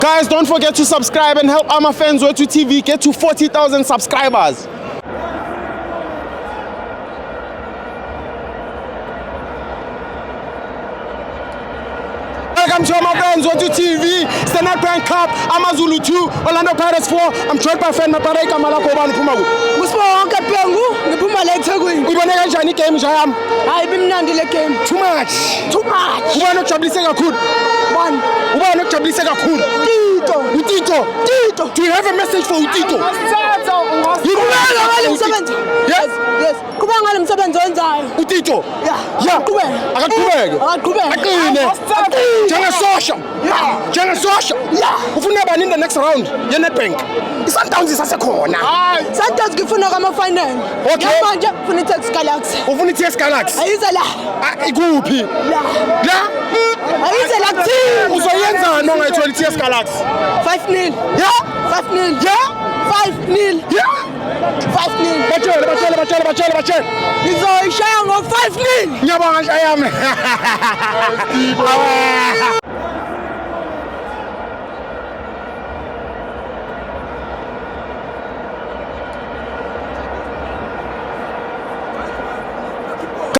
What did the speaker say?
Guys, don't forget to subscribe and help Ama Fans Wethu TV get to 40,000 subscribers. Welcome to Ama Fans Wethu TV. It's the Nedbank Cup. AmaZulu 2, Orlando Pirates 4. I'm joined by friend Mapare Kamala Kobani Pumagu. Musibonke Pengu, ngiphuma la eThekwini. Ubone kanjani game nje yami? Hayi bimnandi le game. Too much. Ubone ukujabulisa kakhulu. One. Ubone ukujabulisa kakhulu. Utito. Do you have a message for Utito? Kubanga ngale msebenzi. Yes. Kubanga ngale msebenzi wenzayo. Utito. Yeah. Akaqhubeke. Aqine. Njengesosha. Yeah. Ufuna bani in the next round ye Nedbank. iSundowns isasekhona. Sundowns ngifuna kama final. Okay. Manje ufuna iTex Galaxy. Ufuna iTS Galaxy. Ayize la. Ikuphi? La. Ayize la kuthini? Uzoyenza noma ngayithola iTS Galaxy? 5-0. Yeah. 5-0. Yeah. 5-0. Yeah. 5-0. Batshele. Ngizoyishaya ngo 5-0. Ngiyabonga nje ayami.